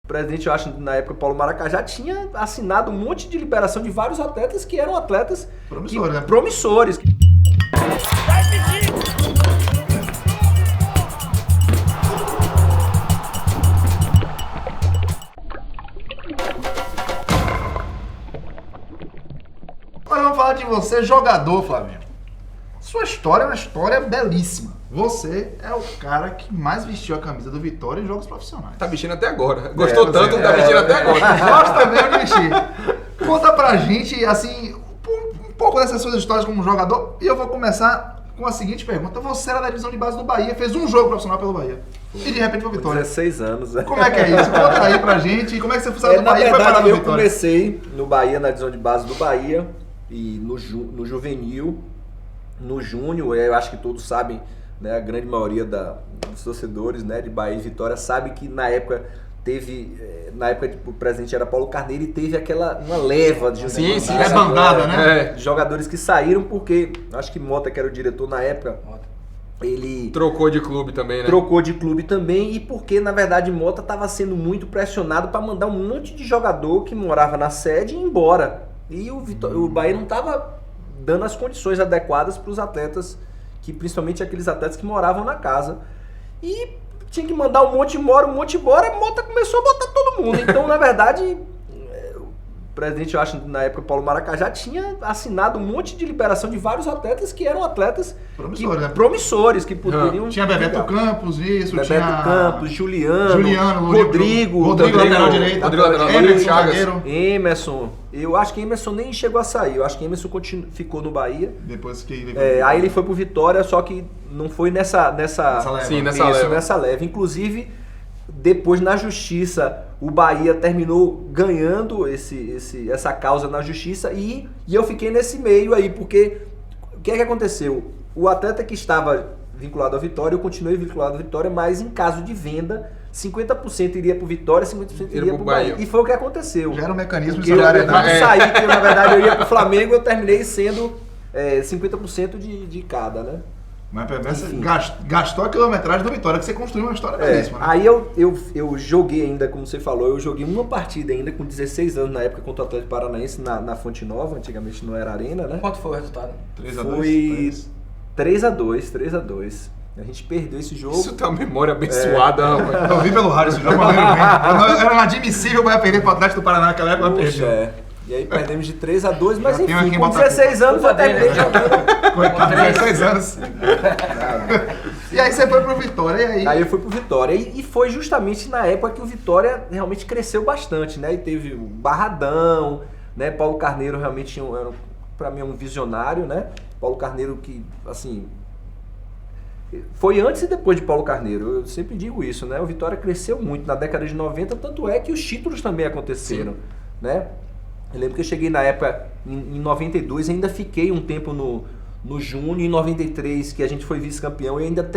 O presidente, eu acho, na época, Paulo Maracá, já tinha assinado um monte de liberação de vários atletas que eram atletas promissores. Agora vamos falar de você, jogador, Flamengo. Sua história é uma história belíssima. Você é o cara que mais vestiu a camisa do Vitória em jogos profissionais. Tá vestindo até agora. Gostou tanto que tá vestindo até agora. Gosta mesmo de vestir. Conta pra gente, assim, um pouco dessas suas histórias como jogador. E eu vou começar com a seguinte pergunta. Você era da divisão de base do Bahia, fez um jogo profissional pelo Bahia. E de repente foi Vitória. 16 anos, né? Como é que é isso? Conta aí pra gente. Como é que você saiu do Bahia e foi parar no eu Vitória? comecei no Bahia, na divisão de base do Bahia. E no juvenil, no júnior, eu acho que todos sabem, né, a grande maioria dos torcedores, né, de Bahia e Vitória sabe que na época o presidente era Paulo Carneiro e teve uma leva de bandada, né? De jogadores que saíram porque, acho que Mota, que era o diretor na época, ele trocou de clube também, né? Trocou de clube também e porque, na verdade, Mota estava sendo muito pressionado para mandar um monte de jogador que morava na sede ir embora. E o Bahia não estava dando as condições adequadas para os atletas, principalmente aqueles atletas que moravam na casa. E tinha que mandar um monte embora, a Mota começou a botar todo mundo. Então, na verdade, o presidente, eu acho, na época, Paulo Maracá, já tinha assinado um monte de liberação de vários atletas que eram atletas promissores, que poderiam... Tinha Bebeto Campos, Bebeto Campos, Juliano, Rodrigo lateral direito, Rodrigo Chagas, Emerson. Eu acho que Emerson nem chegou a sair, eu acho que Emerson ficou no Bahia. Depois que aí ele foi pro Vitória, só que não foi nessa leva. Inclusive, depois na justiça, o Bahia terminou ganhando essa causa na justiça e eu fiquei nesse meio aí, porque o que é que aconteceu? O atleta que estava vinculado à Vitória, eu continuei vinculado à Vitória, mas em caso de venda, 50% iria pro Vitória, 50% iria pro Bahia. E foi o que aconteceu. Já era um mecanismo de solidariedade. Eu saí, que na verdade eu ia pro Flamengo, eu terminei sendo 50% de cada, né? Mas gastou a quilometragem do Vitória, que você construiu uma história belíssima, né? Aí eu joguei ainda, como você falou, eu joguei uma partida ainda com 16 anos na época contra o Atlético Paranaense na Fonte Nova, antigamente não era Arena, né? Quanto foi o resultado? 3-2. 3-2. A gente perdeu esse jogo. Isso tem uma memória abençoada, rapaz. Eu vi pelo rádio esse jogo, mas lembro bem. Era inadmissível o Bahia perder para o Atlético do Paraná naquela época. E aí perdemos de 3-2, mas enfim, com 16 anos eu terminei jogando. Com 16 anos. E aí você foi pro Vitória, e aí? Aí eu fui pro Vitória, e foi justamente na época que o Vitória realmente cresceu bastante, né? E teve o Barradão, né? Paulo Carneiro realmente era, pra mim, um visionário, né? Paulo Carneiro que, assim... Foi antes e depois de Paulo Carneiro, eu sempre digo isso, né? O Vitória cresceu muito na década de 90, tanto é que os títulos também aconteceram, né? Eu lembro que eu cheguei na época, em 92, ainda fiquei um tempo no Júnior, em 93, que a gente foi vice-campeão, eu ainda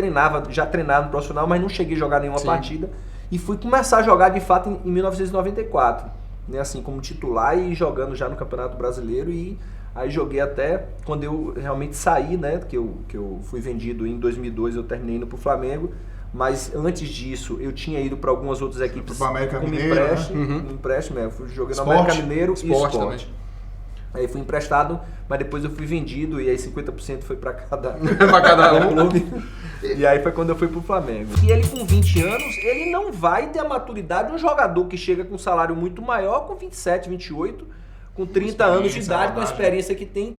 já treinava no profissional, mas não cheguei a jogar nenhuma partida, e fui começar a jogar de fato em 1994, né? Assim, como titular e jogando já no Campeonato Brasileiro, e aí joguei até quando eu realmente saí, né? Que eu fui vendido em 2002, eu terminei indo pro Flamengo. Mas antes disso, eu tinha ido para algumas outras equipes como empréstimo, eu fui jogando no América Mineiro e Sport. Aí fui emprestado, mas depois eu fui vendido e aí 50% foi para cada clube. E aí foi quando eu fui pro Flamengo. E ele com 20 anos, ele não vai ter a maturidade de um jogador que chega com um salário muito maior, com 27, 28, com 30 anos de idade, com a experiência que tem.